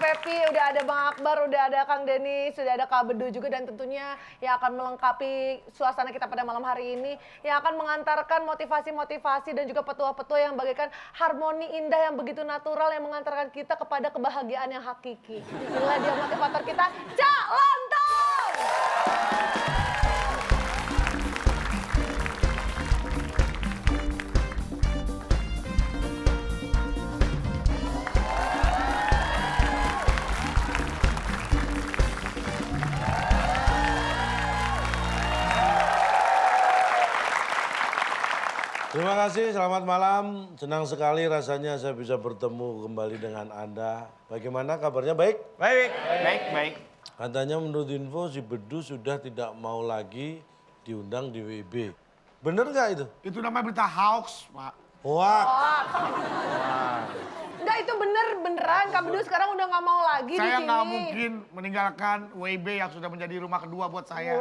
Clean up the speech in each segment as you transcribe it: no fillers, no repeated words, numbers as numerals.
Pepi, udah ada Bang Akbar, udah ada Kang Denny, sudah ada Kak Bedu juga, dan tentunya yang akan melengkapi suasana kita pada malam hari ini, yang akan mengantarkan motivasi-motivasi dan juga petua-petua yang bagaikan harmoni indah yang begitu natural yang mengantarkan kita kepada kebahagiaan yang hakiki. Inilah dia motivator kita, Cak Lontong! Terima kasih, selamat malam. Senang sekali rasanya saya bisa bertemu kembali dengan Anda. Bagaimana kabarnya, baik? Baik, baik, baik. Katanya menurut info si Bedu sudah tidak mau lagi diundang di WIB. Bener nggak itu? Itu namanya berita hoax, Pak. Wah, Enggak, itu beneran. Kak Bedu sekarang udah nggak mau lagi di sini. Saya nggak mungkin meninggalkan WIB yang sudah menjadi rumah kedua buat saya.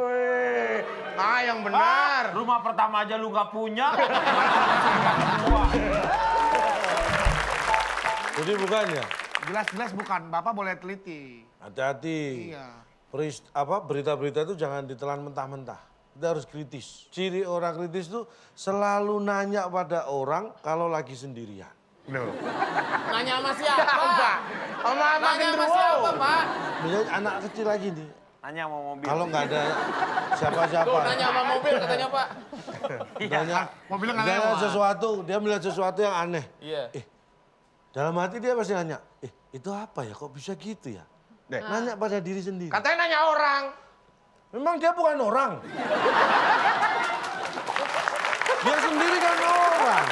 Yang benar. Rumah pertama aja lu nggak punya. jadi bukannya? Jelas-jelas bukan, Bapak boleh teliti. Hati-hati. Iya. Berita-berita itu jangan ditelan mentah-mentah. Kita harus kritis. Ciri orang kritis itu selalu nanya pada orang kalau lagi sendirian. Nanya sama siapa? Nanya sama siapa, Pak? Misalnya anak kecil lagi nih. Nanya sama mobil. Kalau nggak ada siapa-siapa. Tuh, nanya sama mobil katanya, Pak. Nanya, Mobilnya nggak misalnya lewat. sesuatu, dia melihat sesuatu yang aneh. Iya. Dalam hati dia pasti nanya, itu apa ya, kok bisa gitu ya? Nanya pada diri sendiri. Katanya nanya orang. Memang dia bukan orang. Dia sendiri kan orang.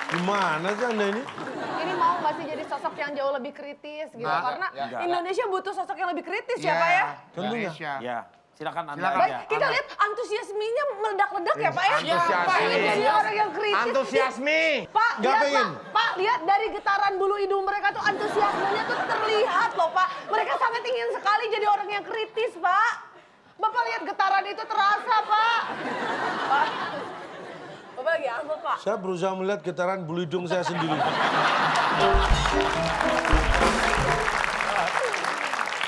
Gimana sih Anda ini? Ini mau nggak sih jadi sosok yang jauh lebih kritis gitu? Karena enggak. Indonesia butuh sosok yang lebih kritis ya Pak ya? Tentunya. Ya, silakan Anda Silakan. Baik, aja. kita lihat antusiasmenya meledak-ledak ya Pak ya? Antusiasme. Ini orang yang kritis. Antusiasme. Pak, Nggak lihat pengen. Pak, lihat dari getaran bulu hidung mereka tuh antusiasmenya tuh terlihat loh Pak. Mereka sangat ingin sekali jadi orang yang kritis Pak. Bapak lihat getaran itu terasa Pak. Pak, Bapak lagi apa Pak? Saya berusaha melihat getaran bulu hidung saya sendiri.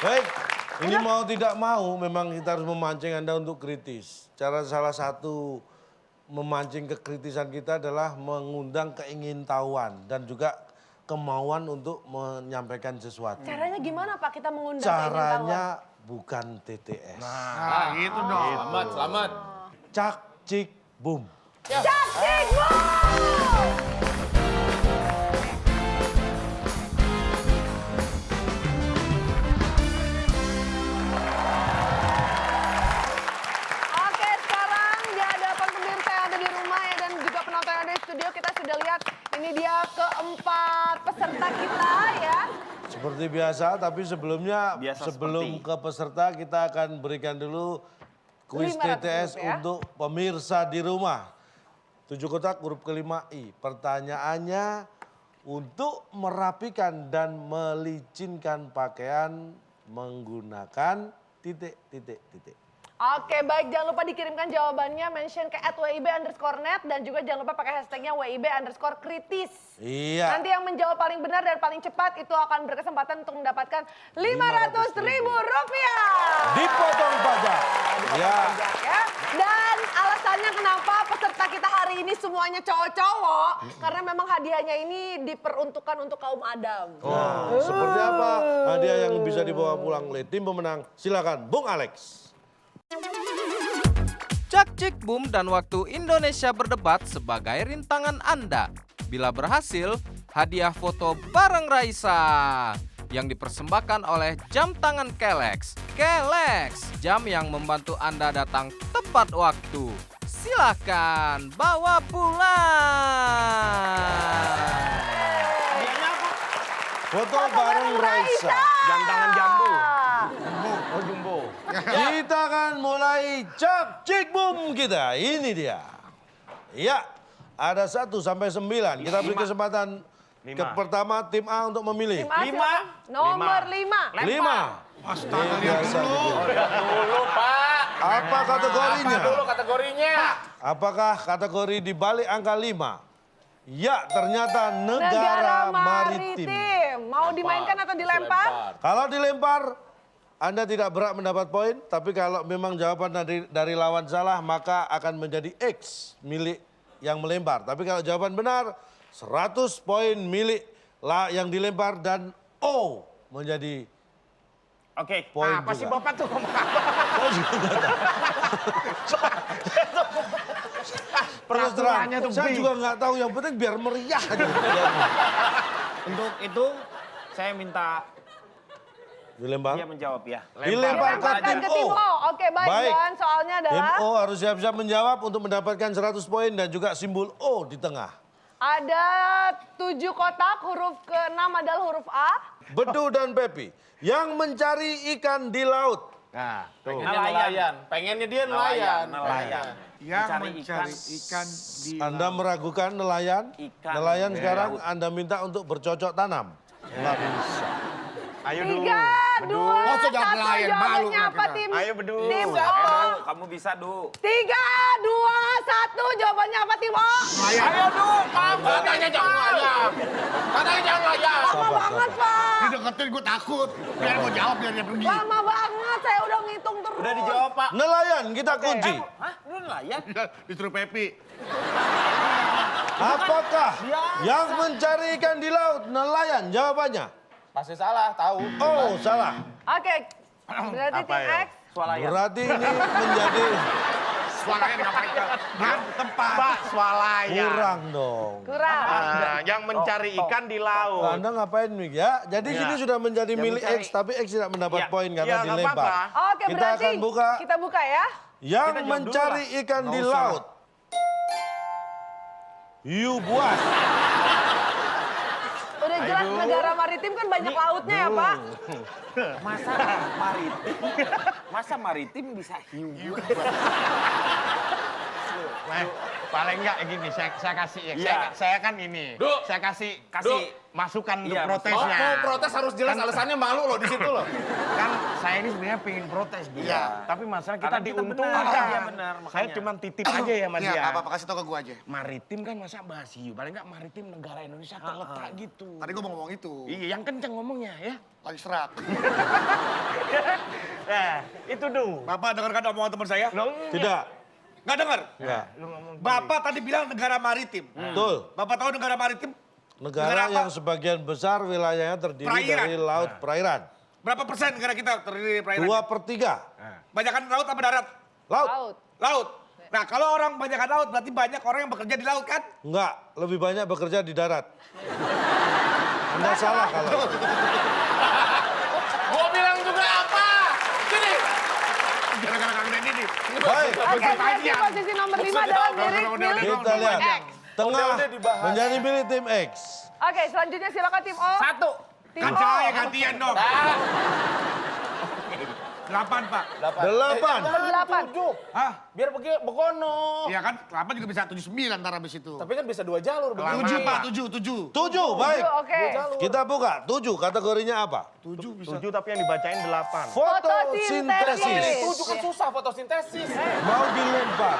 Baik, ini mau tidak mau memang kita harus memancing Anda untuk kritis. Cara salah satu memancing kekritisan kita adalah mengundang keingintahuan dan juga kemauan untuk menyampaikan sesuatu. Caranya gimana Pak kita mengundang Caranya bukan TTS. Nah, gitu dong. Selamat. Cak, cik, boom. Caktik, Oke, sekarang di hadapan pemirsa yang ada di rumah ya dan juga penonton yang ada di studio, kita sudah lihat ini dia keempat peserta kita ya. Seperti biasa, tapi sebelumnya Biasa sebelum seperti. ke peserta kita akan berikan dulu kuis 500 TTS rupiah. untuk pemirsa di rumah. 7 kotak huruf kelima I. Pertanyaannya untuk merapikan dan melicinkan pakaian menggunakan titik. Oke, baik. Jangan lupa dikirimkan jawabannya, mention ke @wib_net dan juga jangan lupa pakai hashtagnya WIB_kritis. Iya. Nanti yang menjawab paling benar dan paling cepat itu akan berkesempatan untuk mendapatkan 500.000 rupiah. Dipotong pajak. Ya. Pajak ya. Dan alasannya kenapa peserta kita hari ini semuanya cowok-cowok, karena memang hadiahnya ini diperuntukkan untuk kaum Adam. Seperti apa hadiah yang bisa dibawa pulang oleh tim pemenang? Silakan, Bung Alex. Cak Cik Boom dan Waktu Indonesia Berdebat sebagai rintangan Anda. Bila berhasil, hadiah foto bareng Raisa yang dipersembahkan oleh jam tangan Kelex. Kelex, jam yang membantu Anda datang tepat waktu. Silakan bawa pulang. Foto bareng Raisa. Jam tangan jambu. Oh, jumbo. Kita akan mulai Cak Cik Boom kita. Ini dia. Ya, ada 1 sampai 9. Kita beri kesempatan ke pertama tim A untuk memilih. Tim A silakan. Nomor 5. 5. Astaga, lihat dulu. Dulu, Pak. Apa kategorinya? Apa dulu kategorinya? Apakah kategori di balik angka 5? Ya, ternyata negara maritim. Mau dimainkan atau dilempar? Kalau dilempar, Anda tidak berhak mendapat poin. Tapi kalau memang jawaban dari lawan salah, maka akan menjadi X milik yang melempar. Tapi kalau jawaban benar, 100 poin milik yang dilempar dan O menjadi Oke, poin apa sih juga. Bapak tuh ngomong apa? Terus terang, Peraturannya tuh saya bingung. juga nggak tahu. Yang penting biar meriah aja. Untuk itu saya minta Dilempar. dia menjawab ya. Dilempar ke Dilemparkan tim ke tim O. O. Oke, baik. Dan soalnya Tim adalah O harus siap-siap menjawab untuk mendapatkan 100 poin dan juga simbol O di tengah. ada 7 kotak, huruf ke-6 adalah huruf A. Bedu dan Pepi yang mencari ikan di laut. Nah, tuh. Nelayan. Pengennya dia nelayan. Nelayan. Yang Mencari mencari ikan di Anda meragukan nelayan? Ikan Nelayan di sekarang laut. Anda minta untuk bercocok tanam. Nggak bisa. Ayo dulu. 3, 2, Masa jangan 1. nelayan, malu Jawabannya lah apa kita. tim? Ayo bedu. Tim O. Kamu bisa, Du. 3, 2, 1. Jawabannya apa tim O? Ayo dong, katanya jangan nelayan. Katanya jangan nelayan. Lama banget, Pak. Dideketin gue takut. Biar mau jawab biar dia pergi. Lama banget, saya udah ngitung terus. Udah dijawab, Pak. Nelayan kita kunci. Hah? Lu nelayan? Disuruh Pepi. Apakah yang mencari ikan di laut nelayan? Jawabannya. Pasti salah, tahu. Oh, salah. Oke, berarti tim X. Swalayan. Berarti ini menjadi Suaranya ngapain ke tempat. Pak, swalayan. kurang dong. Kurang. Yang mencari ikan di laut. Anda ngapain Mik ya? Jadi Ya. sini sudah menjadi Yang milik mencari. X, tapi X tidak mendapat Ya. poin karena Ya, nggak dilempar. apa-apa. Oke, Kita berarti akan buka kita buka ya. yang Kita jawab mencari dulu ikan di Nggak usah. laut. Hiu buas. Udah jelas negara maritim kan banyak lautnya ya, Pak. Masa maritim bisa hiu? Paling enggak gini, saya kasih ya. Iya. Saya kan ini. Du. Saya kasih Du. masukan untuk Oh, protesnya. mau protes harus jelas alasannya malu loh di situ loh. Kan saya ini sebenarnya pengen protes dia. Iya. Tapi masalah kita Karena kita diuntungkan. benar. Iya, benar, Saya makanya. cuma titip aja ya sama Iya, dia. nggak apa-apa kasih tau ke gue aja. Maritim kan masa bahas hiu. Paling enggak maritim negara Indonesia terletak gitu. Tadi gue mau ngomong itu. Iya, yang kenceng ngomongnya ya. Lagi serak. Nah, itu dong. Bapak dengarkan omongan teman saya? Tidak. Nggak dengar? Enggak. Lu ngomong Bapak tadi bilang negara maritim. Betul. Bapak tahu negara maritim? Negara Negara apa? yang sebagian besar wilayahnya terdiri Perairan. dari laut perairan. Berapa persen negara kita terdiri dari perairan? 2/3 Banyakan laut apa darat? laut. Laut. Laut. Nah kalau orang banyakan laut berarti banyak orang yang bekerja di laut kan? Enggak, lebih banyak bekerja di darat. Anda salah kalau. Gua bilang juga apa? Sini. Gara-gara Kang Denny nih. Baik, Oke, berarti posisi nomor 5 adalah milik kita lihat. X. Tengah Udah dibahas. menjadi milik tim X. Oke, selanjutnya silakan tim O. Satu. Tim Kan O. saya gantian dong. Ah, 8 Pak. 8. Nomor 8. Hah? biar begono. Iya kan 8 juga bisa 79 ntar habis itu. Tapi kan bisa 2 jalur. 7 Pak, 7. 7, baik. Oke. Kita buka. 7, kategorinya apa? 7 bisa. 7 tapi yang dibacain 8. Fotosintesis. Fotosintesis. 7 kan susah fotosintesis. Mau dilempar.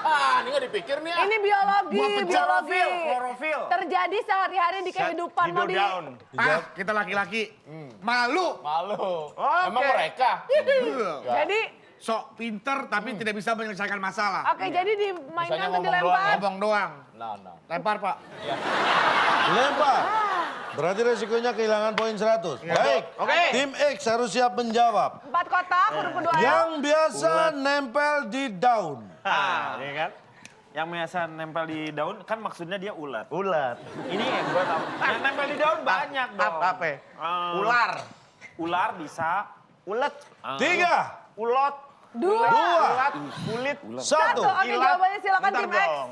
Ah, ini nggak dipikir nih. Ini biologi, biologi. Klorofil. Terjadi sehari-hari di kehidupan. Mau di... Daun. Ah, kita laki-laki. Malu. Malu. Oke. Emang mereka. Jadi, Sok pinter tapi tidak bisa menyelesaikan masalah. oke, jadi dimainkan Bisanya atau ngomong dilempar? Ngomong doang. Nah. Lempar Pak. Lempar. Berarti resikonya kehilangan poin 100. Baik. Oke. Tim X harus siap menjawab. 4 kotak, huruf kedua ya. Yang biasa nempel di daun. Iya kan? Yang biasa nempel di daun kan maksudnya dia ulat. Ulat. Ini yang gue tahu. Yang nempel di daun banyak dong. Apa? Ular. Ular bisa. Ulet. 3, Ulot. 2, 2, Kulit. 1. Oke, Ilat. jawabannya silakan Bentar tim X. dong.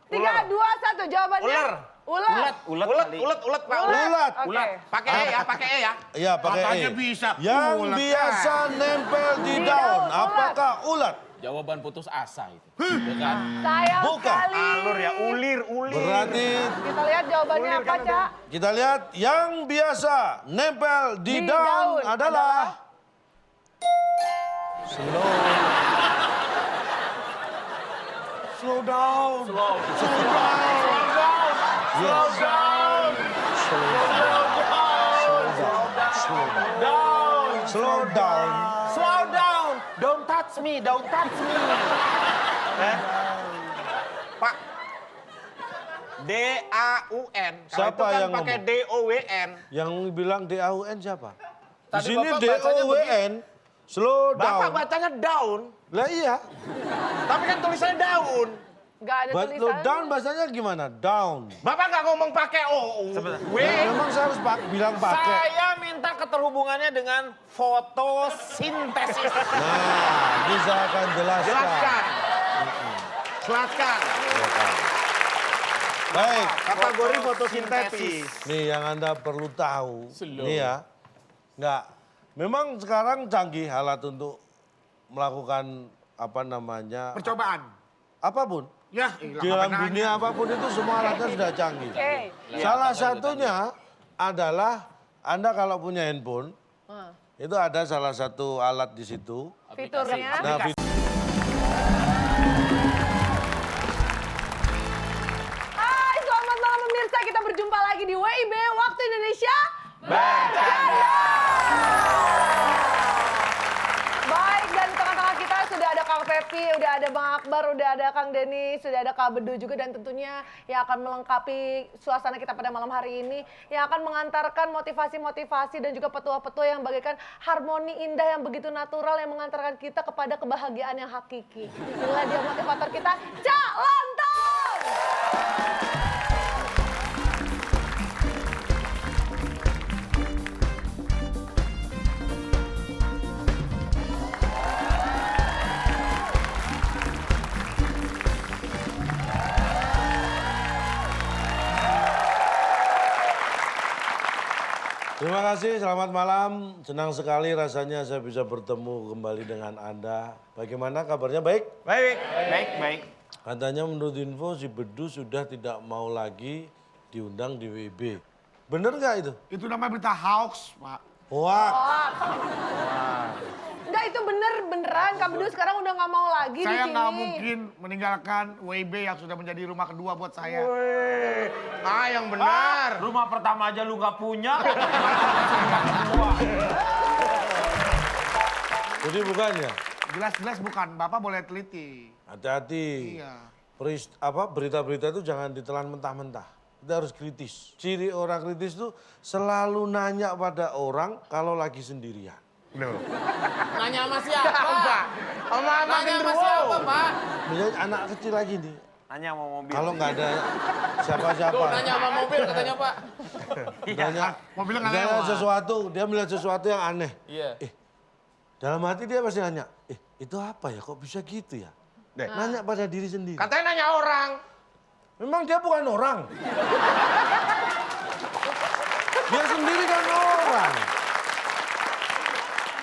3, 2, 1, jawabannya. Ular. Ular. Ulat Ulet, kali. ulet, Pak. Ulat. Oke. Pakai E ya, pakai E ya. Iya, pakai Katanya E. bisa. Yang Ulat. biasa nempel di Di daun. daun, ulat. Apakah ulat? Jawaban putus asa itu. Ya kan? Sayang Bukan. sekali. Alur ya, ulir. Berarti Kita lihat jawabannya apa, Cak? kita lihat yang biasa nempel di Di daun daun adalah Slow down. Slow down. Slow down. Slow down. Don't touch me. Don't touch me. Pak. D-A-U-N. Kalau Siapa itu kan yang pakai ngomong? D-O-W-N. Yang bilang DAUN siapa? Di Tadi sini Bapak bacanya DOWN. Slow Bapak down. bacanya down. Lah iya. Tapi kan tulisannya daun. Nggak ada But lo tulisan. down bahasanya gimana? Down. Bapak nggak ngomong pakai O-U. W. Memang saya harus bilang pakai. Saya minta keterhubungannya dengan fotosintesis. Nah, ini saya akan jelaskan. Jelaskan. Jelaskan. Baik. Kategori fotosintesis. Nih yang Anda perlu tahu. Nih ya. Enggak. Memang sekarang canggih alat untuk melakukan apa namanya? Percobaan. Apapun. Ya, Di dalam dunia apapun itu semua alatnya sudah canggih. Oke. Salah satunya adalah Anda kalau punya handphone, itu ada salah satu alat di situ. Fiturnya. Nah, Hai, selamat malam pemirsa. Kita berjumpa lagi di WIB Waktu Indonesia Bercanda. Baik, dan di tengah-tengah kita sudah ada Kang Pepi, udah ada Bang Akbar, udah ada Kang Denny, sudah ada Kak Bedu juga, dan tentunya yang akan melengkapi suasana kita pada malam hari ini, yang akan mengantarkan motivasi-motivasi dan juga petua-petua yang bagaikan harmoni indah yang begitu natural yang mengantarkan kita kepada kebahagiaan yang hakiki. Inilah dia motivator kita, Cak Lontong! Terima kasih, selamat malam. Senang sekali rasanya saya bisa bertemu kembali dengan Anda. Bagaimana kabarnya, baik? Baik, baik, baik. Katanya menurut info si Bedu sudah tidak mau lagi diundang di WIB. Bener nggak itu? Itu namanya berita hoax, Pak. Wah, Enggak, itu beneran. Kak Bedu sekarang udah nggak mau lagi di Saya sini. nggak mungkin meninggalkan WIB yang sudah menjadi rumah kedua buat saya. Yang benar. Rumah pertama aja lu nggak punya. jadi bukan ya? Jelas-jelas bukan, Bapak boleh teliti. Hati-hati. Iya. Berita-berita itu jangan ditelan mentah-mentah. Kita harus kritis. Ciri orang kritis itu selalu nanya pada orang kalau lagi sendirian. Nanya sama siapa? Nanya sama siapa, Pak? Misalnya anak kecil lagi nih, Hanya mau mobil. kalau nggak ada siapa-siapa. Tuh, nanya sama mobil katanya, Pak. Nanya, Mobilnya nggak misalnya lewat. sesuatu, dia melihat sesuatu yang aneh. Iya. Dalam hati dia pasti nanya, itu apa ya, kok bisa gitu ya? Nanya pada diri sendiri. Katanya nanya orang. Memang dia bukan orang. Dia sendiri kan orang.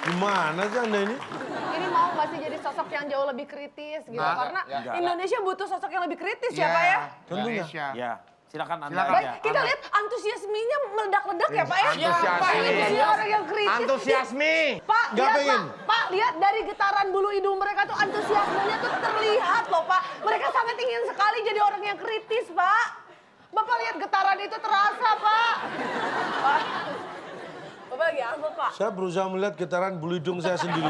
Gimana sih Anda ini? Ini mau nggak sih jadi sosok yang jauh lebih kritis gitu? Karena enggak. Indonesia butuh sosok yang lebih kritis ya, Pak ya? Tentunya. Indonesia. Ya, silakan Anda Silakan. Baik, aja. kita lihat antusiasmenya meledak-ledak ya, Pak ya? Siapa ini ini? sih orang yang kritis. Antusiasme. Pak, Nggak lihat pengen. Pak, lihat dari getaran bulu hidung mereka tuh antusiasmenya tuh terlihat loh, Pak. Mereka sangat ingin sekali jadi orang yang kritis, Pak. Bapak lihat getaran itu terasa, Pak. Pak, Bapak lagi apa, Pak? Saya berusaha melihat getaran bulu hidung saya sendiri.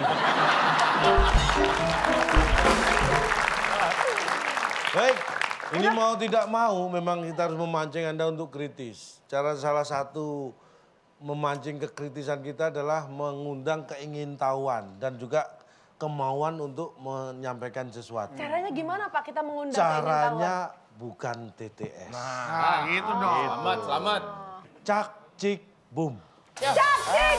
Baik, ini mau tidak mau memang kita harus memancing Anda untuk kritis. Cara salah satu memancing kekritisan kita adalah mengundang keingintahuan dan juga kemauan untuk menyampaikan sesuatu. Caranya gimana, Pak, kita mengundang Caranya bukan TTS. Nah, gitu dong. Selamat. Cak, cik, boom. Caktik,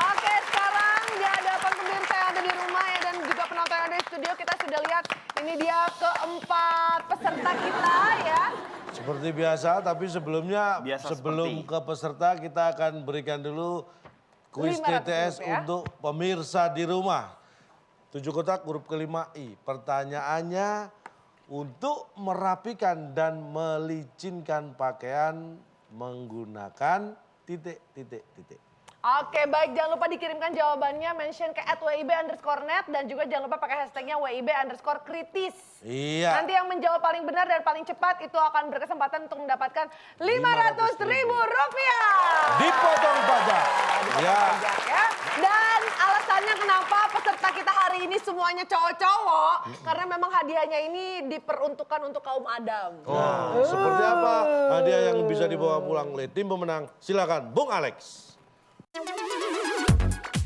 Oke, sekarang di hadapan pemirsa yang ada di rumah ya dan juga penonton yang ada di studio, kita sudah lihat ini dia keempat peserta kita ya. Seperti biasa, tapi sebelumnya Biasa sebelum seperti. ke peserta kita akan berikan dulu kuis 500 TTS rupiah. untuk pemirsa di rumah. 7 kotak huruf kelima I. Pertanyaannya, untuk merapikan dan melicinkan pakaian menggunakan titik, titik, titik. Oke, baik. Jangan lupa dikirimkan jawabannya, mention ke @wib_net dan juga jangan lupa pakai hashtagnya WIB_kritis. Iya. Nanti yang menjawab paling benar dan paling cepat itu akan berkesempatan untuk mendapatkan Rp500.000. Dipotong pajak. Ya. Ya. Dan alasannya kenapa peserta kita hari ini semuanya cowok-cowok, karena memang hadiahnya ini diperuntukkan untuk kaum Adam. Nah, seperti apa hadiah yang bisa dibawa pulang oleh tim pemenang? Silakan, Bung Alex.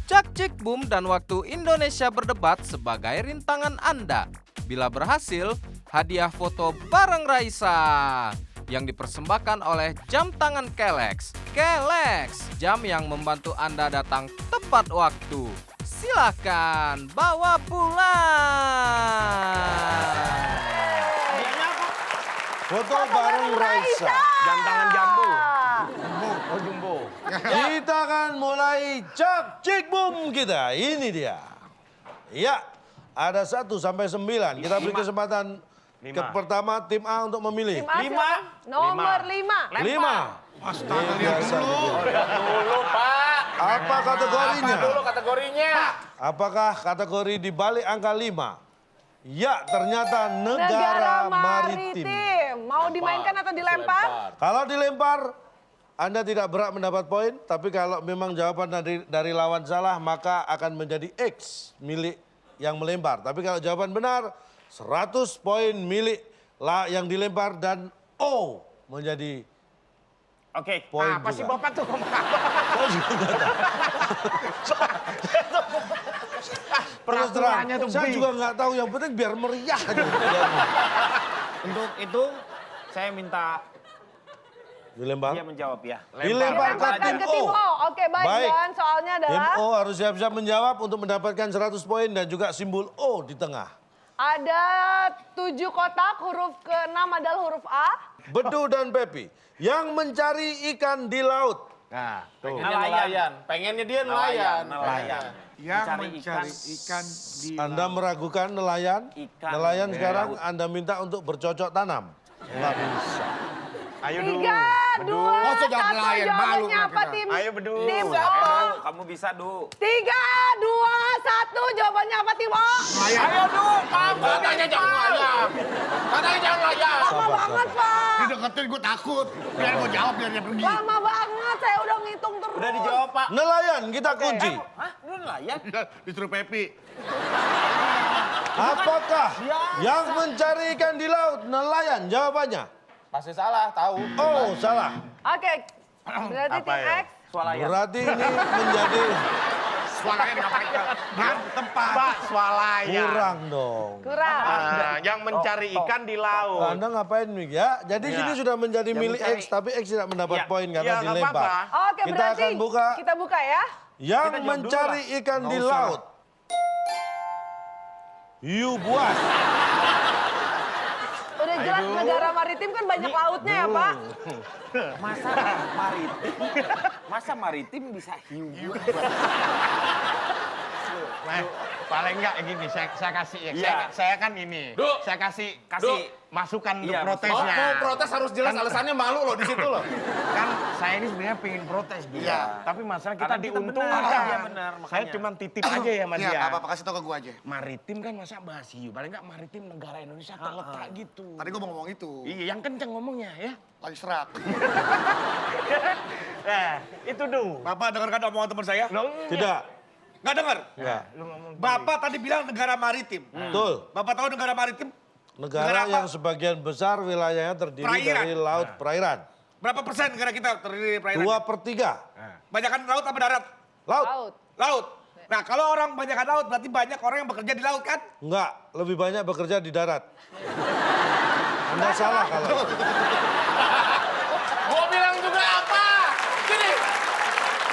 Cak Cik Boom dan waktu Indonesia berdebat sebagai rintangan Anda. Bila berhasil, hadiah foto bareng Raisa yang dipersembahkan oleh jam tangan Kelex. Kelex, jam yang membantu Anda datang tepat waktu. Silakan bawa pulang. Foto bareng Raisa. Jam tangan jambu. Oh jumbo. Kita akan mulai Cak Cik Boom kita. Ini dia. Ya, ada 1 sampai 9. Kita beri kesempatan ke pertama tim A untuk memilih. Tim A silakan. Nomor 5. 5. Astaga, lihat dulu. Dulu, Pak. Apa kategorinya? Apa dulu kategorinya? Apakah kategori di balik angka 5? Ya, ternyata negara maritim. Mau dimainkan atau dilempar? Kalau dilempar, Anda tidak berhak mendapat poin. Tapi kalau memang jawaban dari lawan salah, maka akan menjadi X milik yang melempar. Tapi kalau jawaban benar, 100 poin milik yang dilempar dan O menjadi Oke. poin Apa sih juga. Bapak tuh? Terus terang, Peraturannya tuh saya B. juga nggak tahu. Yang penting biar meriah aja. Untuk itu saya minta Dilempar. dia menjawab ya. Dilempar ke Dilemparkan tim ke tim O. O. Oke, baik. Dan soalnya Tim adalah O harus siap-siap menjawab untuk mendapatkan 100 poin dan juga simbol O di tengah. ada 7 kotak, huruf ke-6 adalah huruf A. Bedu dan Pepi yang mencari ikan di laut. Nah, tuh. Pengennya nelayan. Pengennya dia nelayan. Nelayan. Yang Mencari mencari ikan di Anda meragukan nelayan? Ikan. Nelayan Di sekarang laut. Anda minta untuk bercocok tanam. Nggak bisa. Ayo dulu. 3, 2, Masa jangan 1. nelayan, malu Jawabannya lah apa kita. tim? Ayo, Bedu. Tim O. Kamu bisa, Du. 3, 2, 1. Jawabannya apa tim O? Ayo dulu, Pak. Katanya jangan nelayan. Katanya jangan nelayan. Lama banget, Pak. Dideketin gue takut. Biar gue jawab, biar dia pergi. Lama banget, saya udah ngitung terus. Udah dijawab, Pak. Nelayan kita kunci. Hah? Lu nelayan? Disuruh Pepi. Apakah yang mencari ikan di laut nelayan? Jawabannya. Pasti salah, tahu. Oh, salah. Oke, berarti tim X. Swalayan. Berarti ini menjadi Suaranya ngapain? Tempat. Pak, swalayan. kurang dong. Kurang. Nah, yang mencari ikan di laut. Anda ngapain Mik ya? Jadi sini sudah menjadi milik X, tapi X tidak mendapat Ya. poin karena Ya, nggak dilempar. apa-apa. Oke, Kita berarti akan buka kita buka ya. yang Kita jawab mencari dulu ikan di laut. Hiu buas. Udah jelas negara maritim kan banyak lautnya ya, Pak. Masa maritim bisa hiu? Nah, paling enggak gini, saya kasih ya. Iya. Saya kan ini. Du. Saya kasih Du. masukan untuk Iya, protesnya. Mau protes harus jelas alasannya malu loh di situ loh. Kan saya ini sebenarnya pengen protes gitu. Iya. Tapi masalah kita Karena kita diuntungkan. benar. Iya, benar, Saya makanya. cuma titip aja ya Mas Iya, ya. nggak apa-apa. Kasih tau ke gue aja. Maritim kan masa bahas hiu. Paling enggak maritim negara Indonesia terletak gitu. Tadi gue mau ngomong itu. Iya, yang kenceng ngomongnya ya. Lagi serak. Nah, itu dong. Bapak dengarkan omongan teman saya? Tidak. Nggak dengar? Enggak. Lu ngomong Bapak tadi bilang negara maritim. Betul. Bapak tahu negara maritim? Negara Negara apa? yang sebagian besar wilayahnya terdiri Perairan. dari laut perairan. Berapa persen negara kita terdiri dari perairan? 2/3 Banyakan laut apa darat? laut. Laut. Laut. Nah, kalau orang banyakan laut berarti banyak orang yang bekerja di laut kan? Enggak, lebih banyak bekerja di darat. Anda salah kalau. Gua bilang juga apa? Gini.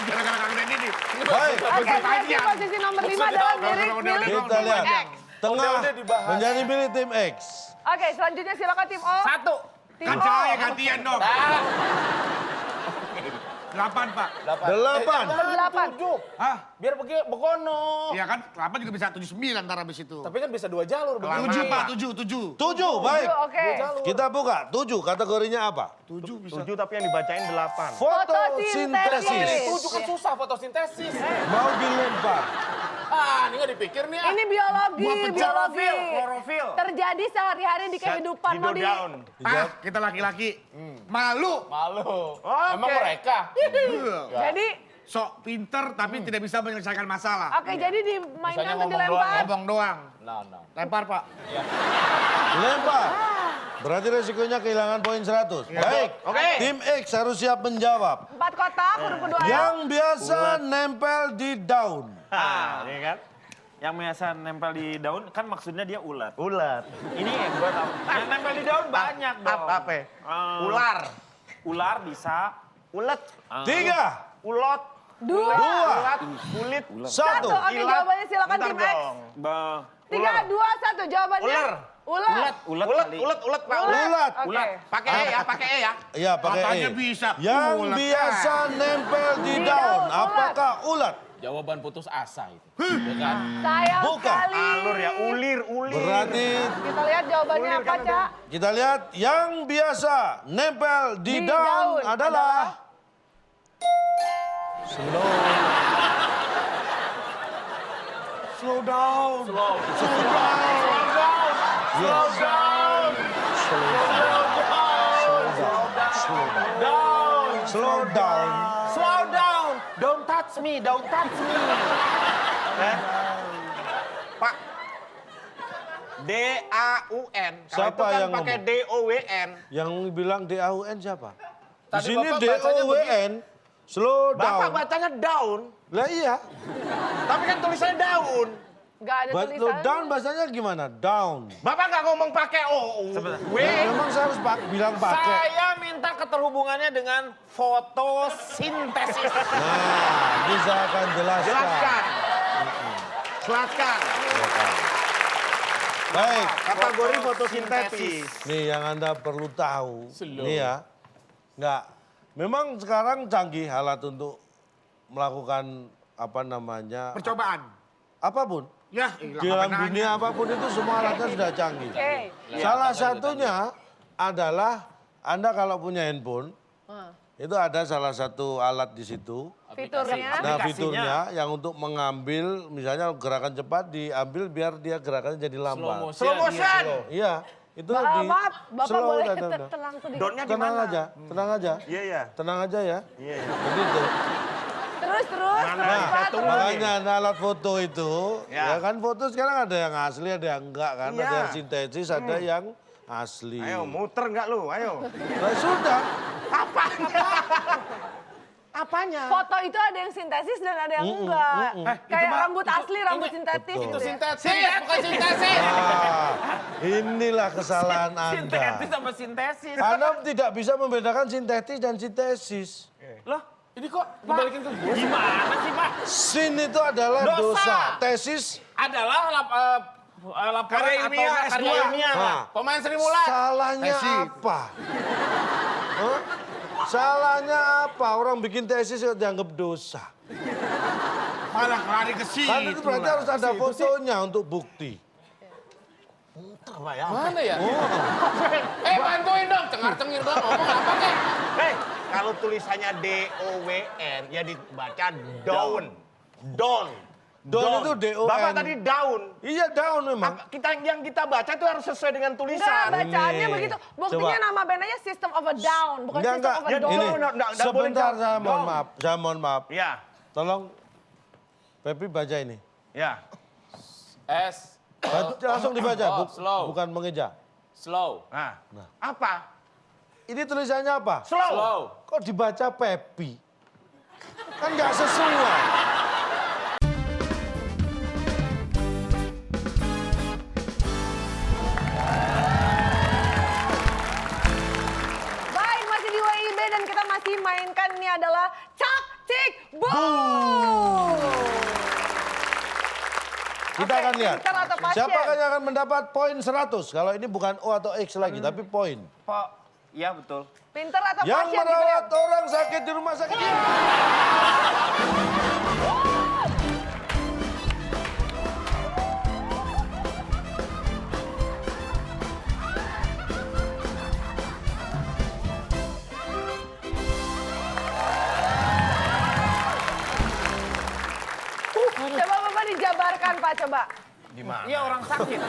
Gara-gara Kang Denny nih. Baik, Oke, berarti posisi nomor 5 adalah milik kita lihat. X. Tengah menjadi milik tim X. Oke, selanjutnya silakan tim O. Satu. Tim Kan O. saya gantian dong. 8, Pak. 8. Nomor 8. 7. Hah? Biar begono. Iya kan, 8 juga bisa 79 ntar habis itu. Tapi kan bisa 2 jalur. 7, Pak, 7. 7, baik. Oke. Kita buka. 7, kategorinya apa? 7 bisa. 7 tapi yang dibacain 8. Fotosintesis. Fotosintesis. 7 kan susah fotosintesis. Mau dilempar. Ah, ini nggak dipikir nih. Ini biologi, biologi. Klorofil. Terjadi sehari-hari di kehidupan. Mau di... Ah, kita laki-laki. Malu. Malu. Oke. Emang mereka. Jadi, Sok pinter tapi tidak bisa menyelesaikan masalah. oke, jadi dimainkan Bisanya atau ngomong dilempar? Ngomong doang. Nah. Lempar, Pak. Lempar. Berarti resikonya kehilangan poin 100. Baik. Oke. Tim X harus siap menjawab. 4 kotak, huruf kedua ya. Yang biasa nempel di daun. Iya kan? Yang biasa nempel di daun kan maksudnya dia ulat. Ulat. Ini yang gue tahu. Yang nempel di daun banyak dong. Apa? Ular. Ular bisa. Ulet. 3, Ulot. 2, 2, Kulit. 1. Oke, jawabannya silakan tim X. 3, 2, 1, jawabannya. Ular. Ular. Ulet kali. Ulet, Pak. Ulat. Oke. Pakai E ya, pakai E ya. Iya, pakai Katanya E. bisa. Yang Ulat. biasa nempel di Di daun. daun, ulat. Apakah ulat? Jawaban putus asa itu. Ya kan? Sayang Bukan. sekali. Alur ya, ulir. Berarti Kita lihat jawabannya apa, Cak? kita lihat yang biasa nempel di Di daun daun adalah slow down. Slow down. Slow down. Don't touch me. Don't touch me. Pak. D-A-U-N. Kalau Siapa itu kan yang pakai ngomong? D-O-W-N. Yang bilang DAUN siapa? Di Tadi sini Bapak bacanya DOWN. Slow Bapak down. bacanya down. Lah iya. Tapi kan tulisannya daun. Nggak ada But lo tulisan. down bahasanya gimana? Down. Bapak nggak ngomong pakai O-U. W. Memang saya harus bilang pakai. Saya minta keterhubungannya dengan fotosintesis. Nah, bisa akan jelaskan. Jelaskan. Jelaskan. Baik. Kategori fotosintesis. Nih yang Anda perlu tahu. Nih ya. Enggak. Memang sekarang canggih alat untuk melakukan apa namanya? Percobaan. Apapun. Ya, Di dalam dunia apapun itu semua alatnya sudah canggih. Oke. Salah satunya adalah Anda kalau punya handphone, itu ada salah satu alat di situ. Fiturnya. Nah, fiturnya yang untuk mengambil, misalnya gerakan cepat diambil biar dia gerakannya jadi lambat. Slow motion. Iya, itu Bapak slow boleh aja, udah. tenang sedikit. Dotnya di Tenang mana? aja, tenang aja. Iya, iya. Tenang aja ya. Iya, iya. Begitu. Terus. Nah, Terus. makanya ada alat foto itu, Ya. ya kan foto sekarang ada yang asli, ada yang enggak kan, Iya. ada yang sintetis, ada yang asli. Ayo, muter nggak lu? Ayo. Nah, sudah. Apanya? Foto itu ada yang sintesis dan ada yang enggak. Kayak rambut asli, rambut sintetis. betul. gitu ya. Sintesis, bukan sintesis. Ah, inilah kesalahan Anda. Sintetis sama sintesis. Anda tidak bisa membedakan sintetis dan sintesis. Loh, Ini kok dibalikin ke gue? gimana sih, Pak? Sin itu adalah Dosa. dosa. Tesis, Adalah laporan Karya atau ilmiah, karya S2. ilmiah. Nah. Pemain Sri Mulat. salahnya Tesis. apa? Hah? Salahnya apa? Orang bikin tesis kok dianggap dosa. Malah lari ke situ. Kan itu berarti harus ada fotonya untuk bukti. Mana ya? Bantuin dong. Cengar-cengir dong. Ngomong apa kek? Kalau tulisannya D-O-W-N, ya dibaca daun. Don. Don itu D-O-N. Bapak tadi daun. Iya daun memang. Yang kita baca itu harus sesuai dengan Enggak, tulisan. bacaannya Ini. begitu. Buktinya Coba. nama bandnya System of a Down, bukan Enggak, System enggak. of a Ya, Down. Ini, nggak boleh sebentar jawab. saya mohon Dong. maaf. Saya mohon maaf. Ya, Tolong Pepi baca ini. ya. S. Langsung dibaca, slow. bukan mengeja. Slow. Nah, apa? Ini tulisannya apa? Slow. Slow. Kok dibaca Pepi? Kan nggak sesuai. Baik, masih di WIB dan kita masih mainkan ini adalah Cak Cik Boom. Kita Oke, akan lihat. pintar atau pasien? Siapa yang akan mendapat poin 100? Kalau ini bukan O atau X lagi, tapi poin. Iya betul. Pinter atau Yang pasien gitu ya? merawat orang sakit di rumah sakit. Coba Bapak dijabarkan Pak, coba. Iya orang sakit.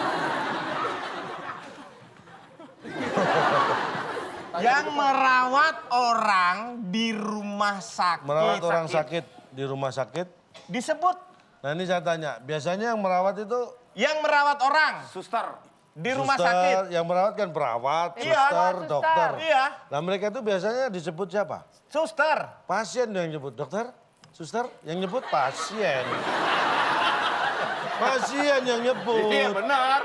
Yang merawat orang di rumah sakit. Merawat orang sakit di rumah sakit. Disebut Nah ini saya tanya, biasanya yang merawat itu yang merawat orang Suster. di rumah suster, sakit. yang merawat kan perawat, Iya, suster, suster. dokter. Iya, Nah mereka itu biasanya disebut siapa? suster. Pasien yang nyebut dokter, suster yang nyebut pasien. Pasien yang nyebut. Iya benar.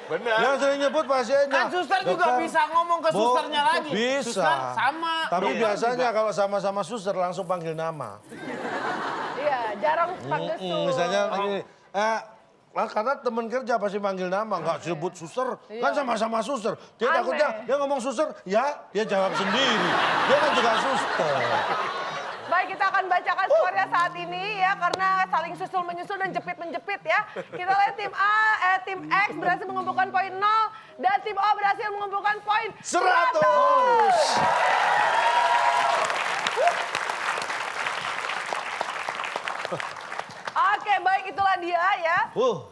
Benar. Yang sering nyebut pasiennya. Kan suster juga Dokter, bisa ngomong ke Bu, susternya lagi. Bisa. Suster sama. Tapi dokter biasanya juga. kalau sama-sama suster langsung panggil nama. Iya, jarang panggil sul. Misalnya lagi, karena teman kerja pasti panggil nama, nggak sebut suster. Kan sama-sama suster. Dia Aneh. takutnya, dia ngomong suster, ya dia jawab sendiri. Dia kan juga suster. Baik, kita akan bacakan skornya saat ini ya, karena saling susul menyusul dan jepit menjepit ya. Kita lihat tim X berhasil mengumpulkan poin 0 dan tim O berhasil mengumpulkan poin 100. 100. Oke, baik itulah dia ya.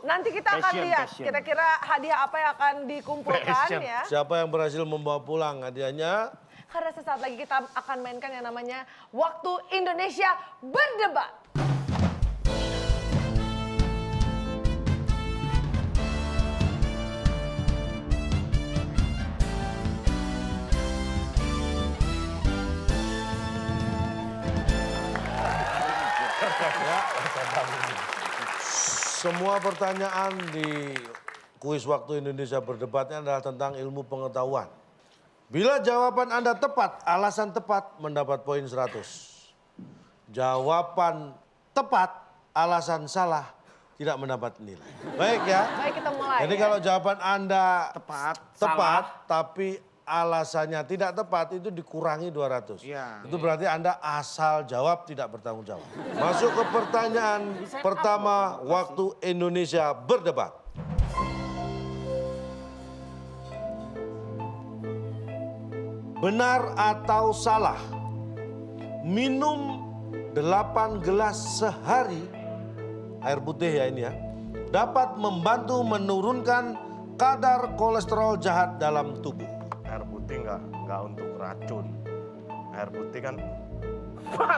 Nanti kita akan Passion, lihat passion. kira-kira hadiah apa yang akan dikumpulkan ya. Siapa yang berhasil membawa pulang hadiahnya? Karena sesaat lagi kita akan mainkan yang namanya Waktu Indonesia Berdebat. Semua pertanyaan di kuis Waktu Indonesia Berdebatnya adalah tentang ilmu pengetahuan. Bila jawaban Anda tepat, alasan tepat mendapat poin 100. Jawaban tepat, alasan salah tidak mendapat nilai. Baik ya. Baik, kita mulai. Jadi ya. kalau jawaban Anda salah. tapi alasannya tidak tepat itu dikurangi 200. Iya. Itu berarti Anda asal jawab tidak bertanggung jawab. Masuk ke pertanyaan pertama Waktu Indonesia Berdebat. Benar atau salah? Minum 8 gelas sehari, air putih ya ini ya, dapat membantu menurunkan kadar kolesterol jahat dalam tubuh. Air putih nggak untuk racun. Air putih kan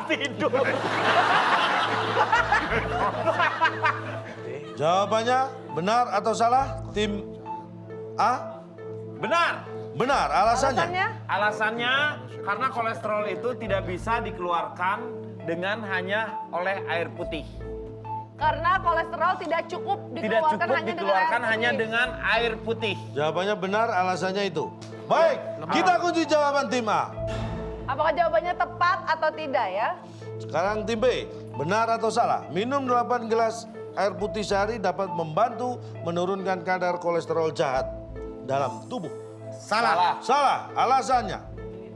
Tidur. Jawabannya benar atau salah? Tim A? Benar. Benar, alasannya? Alasannya karena kolesterol itu tidak bisa dikeluarkan dengan hanya oleh air putih. Karena kolesterol tidak cukup Tidak dikeluarkan cukup hanya dikeluarkan dengan air hanya putih. dengan air putih. Jawabannya benar, alasannya itu. Baik, kita kunci jawaban tim A. Apakah jawabannya tepat atau tidak ya? Sekarang tim B, benar atau salah? Minum 8 gelas air putih sehari dapat membantu menurunkan kadar kolesterol jahat dalam tubuh. Salah. Salah, alasannya?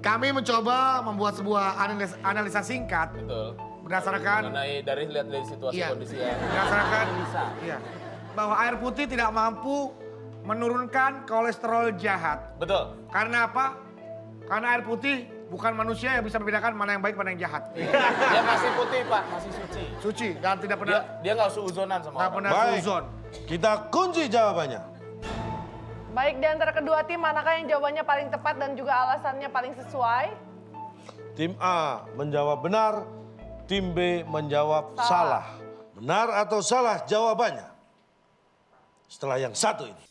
Kami mencoba membuat sebuah analisa singkat Betul. berdasarkan Mengenai dari lihat dari situasi Iya. kondisi ya. berdasarkan iya, bahwa air putih tidak mampu menurunkan kolesterol jahat. Betul. Karena apa? Karena air putih bukan manusia yang bisa membedakan mana yang baik mana yang jahat. Dia masih putih Pak, masih suci. Suci dan tidak Dia pernah dia nggak seuzonan sama nggak orang. pernah Baik, suzon. kita kunci jawabannya. Baik, di antara kedua tim manakah yang jawabannya paling tepat dan juga alasannya paling sesuai? Tim A menjawab benar, tim B menjawab salah. Benar atau salah jawabannya? Setelah yang satu ini.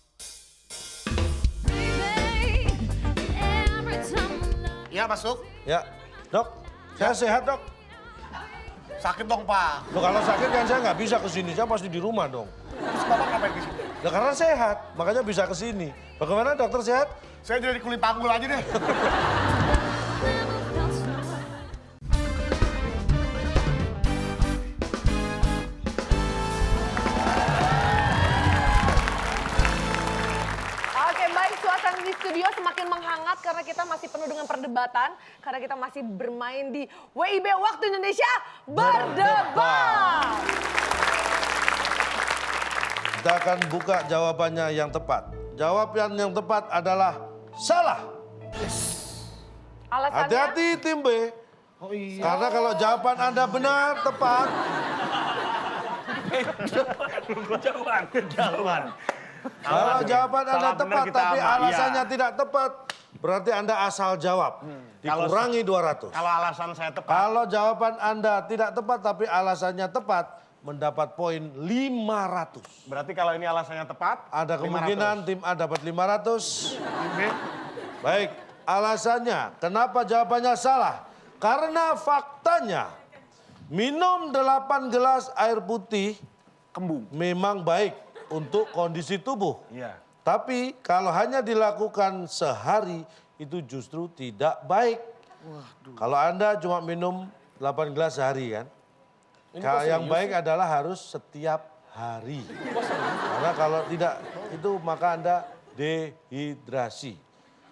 Iya masuk. Ya, dok, saya sehat dok. Sakit dong Pak. Loh, kalau sakit kan saya nggak bisa kesini, saya pasti di rumah dong. Terus Bapak ngapain ke sini? Nah, karena sehat, makanya bisa kesini. Bagaimana dokter sehat? Saya jadi kulit panggul aja deh. Oke, baik, suasana di di studio semakin menghangat karena kita masih penuh dengan perdebatan. Karena kita masih bermain di WIB Waktu Indonesia Berdebat. Kita akan buka jawabannya yang tepat. Jawaban yang tepat adalah salah. Alasannya? Hati-hati tim B. Oh iya. Karena kalau jawaban Anda benar, tepat. Kalau jawaban Anda Salah benar tepat kita tapi aman. alasannya Iya. tidak tepat, berarti Anda asal jawab. Dikurangi 200. Kalau alasan saya tepat, Kalau jawaban Anda tidak tepat tapi alasannya tepat, mendapat poin 500. berarti kalau ini alasannya tepat, Ada kemungkinan 500. tim A dapat 500. Baik, alasannya kenapa jawabannya salah? Karena faktanya minum 8 gelas air putih Kembung. memang baik untuk kondisi tubuh. Iya. Tapi kalau hanya dilakukan sehari itu justru tidak baik. Kalau Anda cuma minum 8 gelas sehari kan. Kalau yang baik adalah harus setiap hari. Karena kalau tidak itu maka Anda dehidrasi.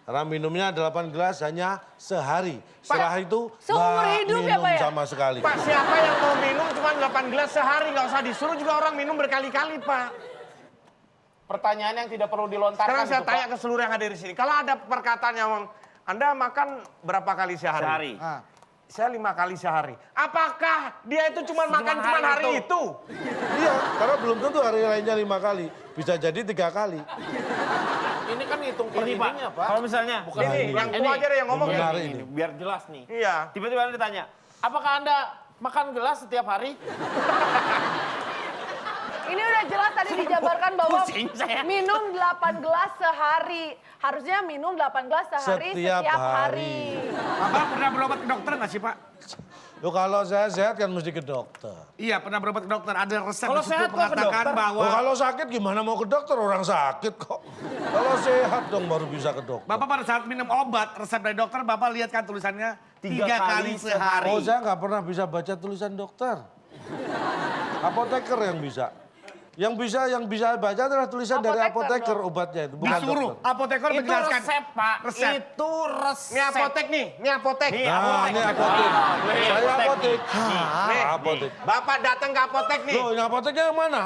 Karena minumnya 8 gelas hanya sehari. Setelah itu seumur nggak hidup ya, minum Pak, ya? sama sekali. Pak, siapa yang mau minum cuma 8 gelas sehari? Nggak usah disuruh juga orang minum berkali-kali, Pak. Pertanyaan yang tidak perlu dilontarkan. Sekarang saya itu, tanya Pak. ke seluruh yang hadir di sini. Kalau ada perkataan yang Anda makan berapa kali sehari? Sehari. Ah. Saya 5 kali sehari. Apakah dia itu cuma makan cuma hari itu? Iya, karena belum tentu hari lainnya 5 kali. Bisa jadi 3 kali. Ini kan hitung per Ini Pak, ininya, Pak. kalau misalnya Bukan Ini ini. yang tua aja deh yang ngomong. Benar ya. ini. biar jelas nih. Iya. Tiba-tiba Anda ditanya, Apakah Anda makan gelas setiap hari? Ini udah jelas tadi dijabarkan bahwa Pusing saya. minum 8 gelas sehari. Harusnya minum 8 gelas sehari Setiap setiap hari. hari. Bapak pernah berobat ke dokter nggak sih, Pak? Loh, kalau saya sehat kan mesti ke dokter. Iya, pernah berobat ke dokter. Ada resep Kalau di situ sehat kok ke mengatakan dokter? bahwa... Oh, kalau sakit gimana mau ke dokter? Orang sakit kok. Kalau sehat dong baru bisa ke dokter. Bapak pada saat minum obat, resep dari dokter, Bapak lihat kan tulisannya 3 kali sehari. Oh, saya nggak pernah bisa baca tulisan dokter. Apoteker yang bisa. Yang bisa baca adalah tulisan dari Apoteker, apoteker obatnya itu, bukan Disuruh dokter. apoteker Itu menjelaskan. resep, Pak. Resep. Itu resep. Ini apotek nih, ini apotek. Nih, Nah, ini apotek. Saya apotek. Apotek. Bapak datang ke apotek nih. Loh, ini apoteknya yang mana?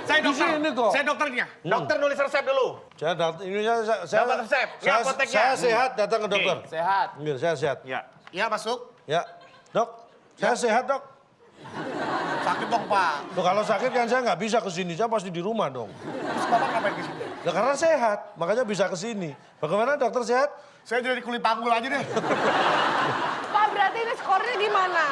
Saya di dokter. sini kok. Saya dokternya. Dokter nulis resep dulu. Saya ini saya Dapat resep. Ini saya, apoteknya. saya sehat datang ke dokter. Sehat. Iya, saya sehat. Ya. Iya, masuk. Ya, dok. Saya sehat, dok. Sakit dong, Pak. Loh, kalau sakit kan saya nggak bisa ke sini, saya pasti di rumah dong. Terus Bapak ngapain ke sini? Nah, karena sehat, makanya bisa ke sini. Bagaimana dokter sehat? Saya jadi kulit panggul aja deh. Pak, berarti ini skornya gimana?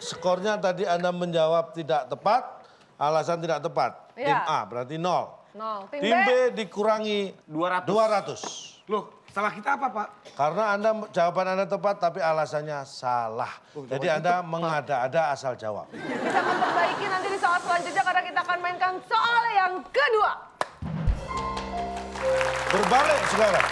Skornya tadi Anda menjawab tidak tepat, alasan tidak tepat. Iya. Tim A berarti 0. 0. Tim B dikurangi 200. Loh, salah kita apa, Pak? Karena jawaban Anda tepat tapi alasannya salah. Jadi Anda mengada-ada asal jawab. Bisa memperbaiki nanti di soal selanjutnya karena kita akan mainkan soal yang kedua. Berbalik sekarang.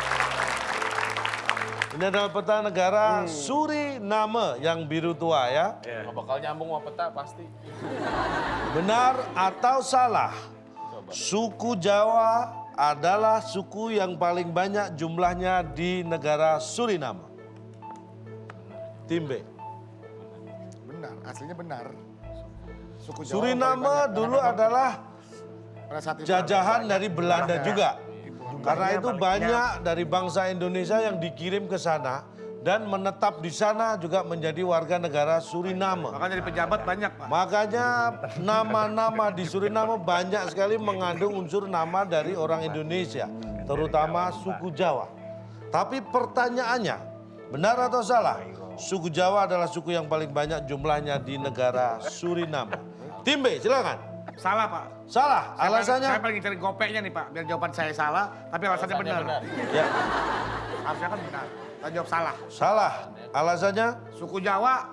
Ini adalah peta negara Suriname yang biru tua ya. Nggak bakal nyambung sama peta pasti. Benar atau salah? Suku Jawa adalah suku yang paling banyak jumlahnya di negara Suriname. Tim B. Benar, aslinya benar. Suku Jawa paling Suriname banyak. dulu adalah Pada saat itu jajahan dari Belanda juga. Karena Jumlahnya itu paling banyak dari bangsa Indonesia yang dikirim ke sana dan menetap di sana juga menjadi warga negara Suriname. Makanya jadi pejabat banyak, Pak. Makanya nama-nama di Suriname banyak sekali mengandung unsur nama dari orang Indonesia, terutama suku Jawa. Tapi pertanyaannya, benar atau salah? Suku Jawa adalah suku yang paling banyak jumlahnya di negara Suriname. Tim B, silakan. Salah, Pak. Salah, alasannya? Saya paling cari gopeknya nih, Pak. Biar jawaban saya salah, tapi alasannya benar. Ya, Harusnya kan benar. Saya jawab salah. salah. Alasannya? Suku Jawa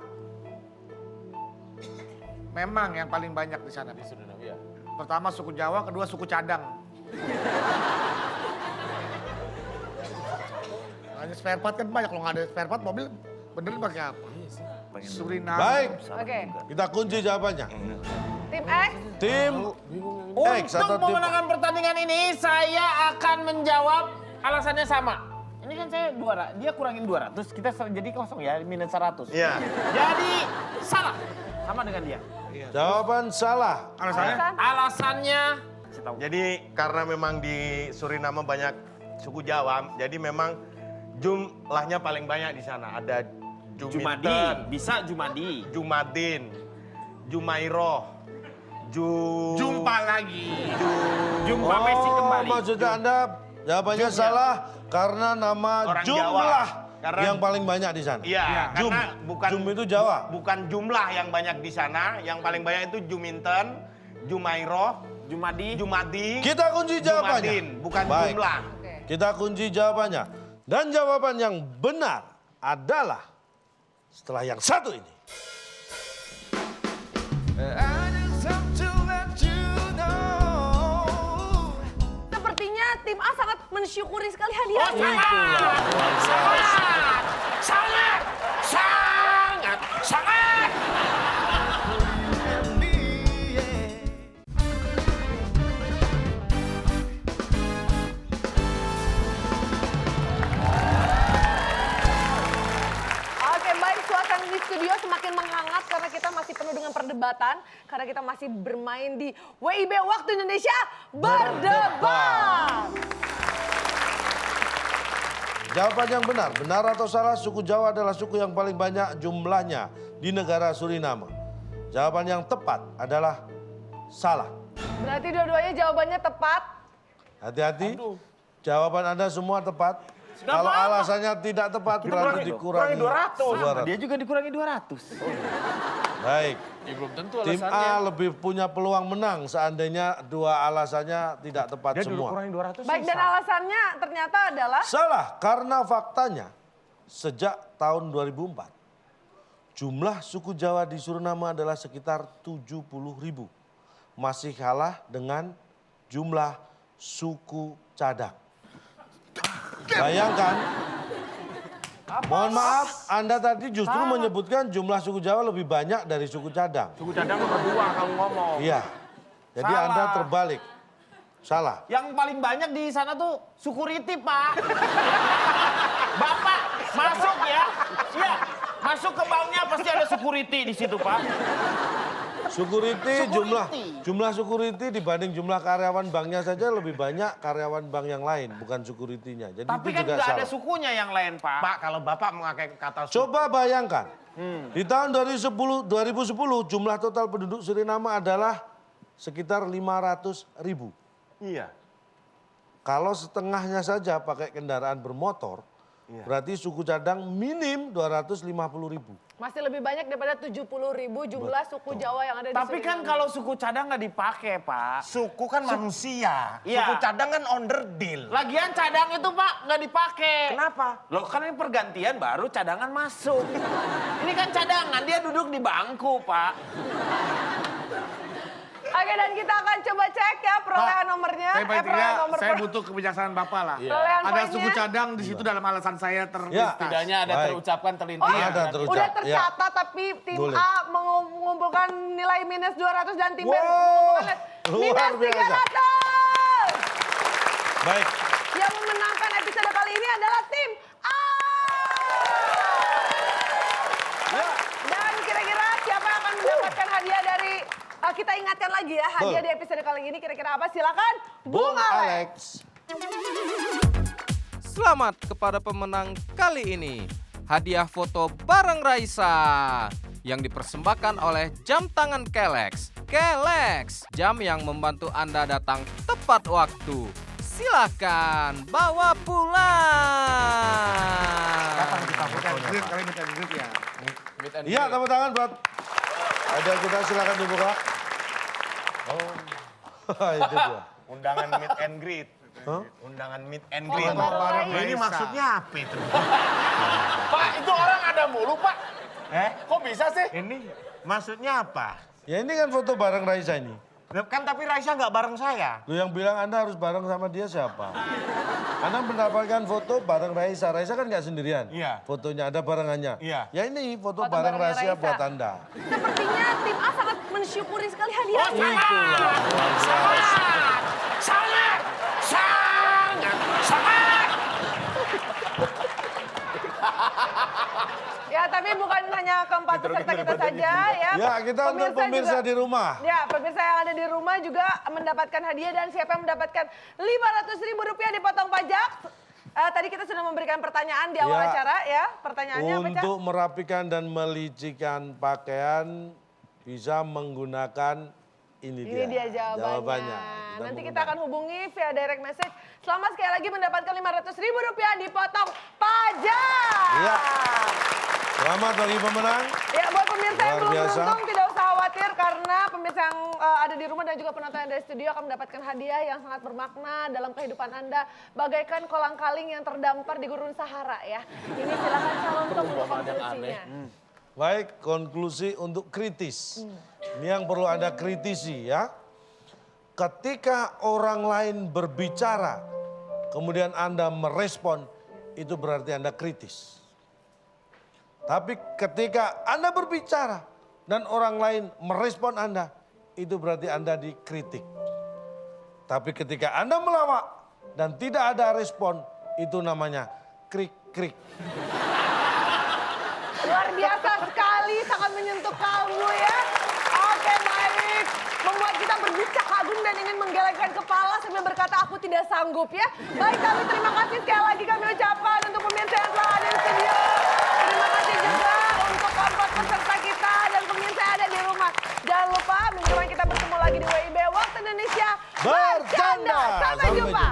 memang yang paling banyak di sana, Pak. Iya. Pertama suku Jawa, kedua suku cadang. Hanya spare part kan banyak, kalau nggak ada spare part mobil bener pakai apa? Suriname. Baik, Oke. kita kunci jawabannya. Tim X, Tim X atau Untuk tim memenangkan pertandingan ini, saya akan menjawab alasannya sama. Ini kan saya 200, dia kurangin 200, kita jadi kosong ya, minus 100. Iya. Jadi salah, sama dengan dia. Jawaban salah. Alasannya? Alasannya, Jadi karena memang di Suriname banyak suku Jawa, jadi memang jumlahnya paling banyak di sana. Ada Jumadi, Juminten, bisa Jumadi. Jumadin, Jumairoh, Jumpa lagi. Jumpa Messi kembali. Maksudnya Anda jawabannya salah karena nama Orang jumlah Jawa. Karena- yang paling banyak di sana. Iya, Jum. karena bukan Jum itu Jawa. Bukan jumlah yang banyak di sana, yang paling banyak itu Juminten, Jumairoh, Jumadi. Jumadi, Kita kunci jawabannya. Jumadin, bukan Baik. jumlah. Kita kunci jawabannya. Dan jawaban yang benar adalah setelah yang satu ini. Sepertinya tim A sangat mensyukuri sekali hadiah. Sangat. Oke, baik, suasana di studio semakin menghangat karena kita masih penuh dengan perdebatan. Karena kita masih bermain di WIB Waktu Indonesia Berdebat. Jawaban yang benar atau salah, suku Jawa adalah suku yang paling banyak jumlahnya di negara Suriname. Jawaban yang tepat adalah salah. Berarti dua-duanya jawabannya tepat. Hati-hati, jawaban Anda semua tepat. Kalau alasannya tidak tepat, berarti dikurangi 200. Dia juga dikurangi 200. Baik, Ya belum tentu tim alasannya. A lebih punya peluang menang seandainya dua alasannya tidak tepat Dia semua. kurangi 200 Baik, dan alasannya ternyata adalah Salah, karena faktanya sejak tahun 2004, jumlah suku Jawa di Suriname adalah sekitar 70.000. Masih kalah dengan jumlah suku cadang. Bayangkan, mohon maaf, Anda tadi justru menyebutkan jumlah suku Jawa lebih banyak dari suku cadang. Suku cadang nomor 2 kamu ngomong. Iya, jadi Salah. Anda terbalik. Salah. Yang paling banyak di sana tuh security, Pak. Bapak, masuk ya. Iya, masuk ke banknya pasti ada security di situ, Pak. Security, jumlah security dibanding jumlah karyawan banknya saja lebih banyak karyawan bank yang lain, bukan security-nya. Jadi Tapi itu kan juga nggak ada salah. sukunya yang lain, Pak. Pak, kalau Bapak memakai kata suku, Coba bayangkan, di tahun 2010 jumlah total penduduk Suriname adalah sekitar 500.000. iya. Kalau setengahnya saja pakai kendaraan bermotor, berarti suku cadang minim 250.000. masih lebih banyak daripada 70.000 jumlah suku Jawa yang ada di Tapi kan Suriname. kalau suku cadang nggak dipakai, Pak. Suku kan manusia, Iya. suku cadang kan onderdil. Lagian cadang itu, Pak, nggak dipakai. Kenapa? Loh, kan ini pergantian baru cadangan masuk. Ini kan cadangan, dia duduk di bangku, Pak. Oke, dan kita akan coba cek ya perolehan nomornya. Tapi paling perolehan tidak nomor saya butuh kebijaksanaan Bapak lah. Perolehan Ada poinnya. suku cadang di situ dalam alasan saya terlintas. Ya. Setidaknya ada Baik. terucapkan terlintas. Oh, Ada terucap. udah Ya. tercatat tapi tim Boleh. A mengumpulkan nilai minus 200 dan tim B Wow, mengumpulkan minus luar biasa. 300. Baik, Yang memenangkan episode kali ini adalah tim A. Dan kira-kira siapa yang akan mendapatkan hadiah dari kita ingatkan lagi ya hadiah di episode kali ini kira-kira apa? Silakan Bung Alex. Selamat kepada pemenang kali ini. Hadiah foto bareng Raisa yang dipersembahkan oleh jam tangan Kelex. Kelex, jam yang membantu Anda datang tepat waktu. Silakan bawa pulang. Kapan kita fotonya, Pak? Kali minta grip ya. iya tepuk tangan buat ada kita, silakan dibuka. Oh, itu dia. Undangan meet and greet. Undangan meet and greet. Foto bareng Ini maksudnya apa itu? Pak, itu orang ada mulu, Pak. Kok bisa sih? Ini maksudnya apa? Ya ini kan foto bareng Raisa ini. Kan tapi Raisa nggak bareng saya. Lu yang bilang Anda harus bareng sama dia siapa? Anda mendapatkan foto bareng Raisa. Raisa kan nggak sendirian. Iya. Fotonya ada barengannya. Iya. Ya ini foto Foto bareng barengnya rahasia Raisa. buat Anda. Sepertinya tim A sangat mensyukuri sekali hadiah. Ya, tapi bukan hanya keempat peserta kita saja ya. Ya, kita untuk pemirsa juga- di rumah. Ya, pemirsa yang ada di rumah juga mendapatkan hadiah dan siapa yang mendapatkan Rp500.000 dipotong pajak. Tadi kita sudah memberikan pertanyaan di awal Ya. acara ya. Pertanyaannya apa, Cak? Untuk merapikan dan melicikan pakaian bisa menggunakan ini Ini dia jawabannya. Nanti kita akan hubungi via direct message. Selamat sekali lagi mendapatkan Rp500.000 dipotong pajak. Iya. Selamat bagi pemenang. Ya, buat pemirsa yang Luar belum biasa. beruntung tidak usah khawatir karena pemirsa yang ada di rumah dan juga penonton yang dari studio akan mendapatkan hadiah yang sangat bermakna dalam kehidupan Anda. Bagaikan kolang-kaling yang terdampar di gurun Sahara ya. Ini silakan calon untuk konklusinya. Baik, konklusi untuk kritis. Ini yang perlu Anda kritisi ya. Ketika orang lain berbicara, kemudian Anda merespon, itu berarti Anda kritis. Tapi ketika Anda berbicara dan orang lain merespon Anda, itu berarti Anda dikritik. Tapi ketika Anda melawak dan tidak ada respon, itu namanya krik-krik. Luar biasa sekali, sangat menyentuh kalbu ya. Oke, baik. Membuat kita berdecak kagum dan ingin menggelengkan kepala sambil berkata aku tidak sanggup ya. Baik, kami terima kasih sekali lagi kami ucapkan untuk pemirsa yang telah ada di studio. Terima kasih juga untuk keempat peserta kita dan pemirsa yang ada di rumah. Jangan lupa minggu depan kita bertemu lagi di WIB Waktu Indonesia Bercanda. Sampai jumpa.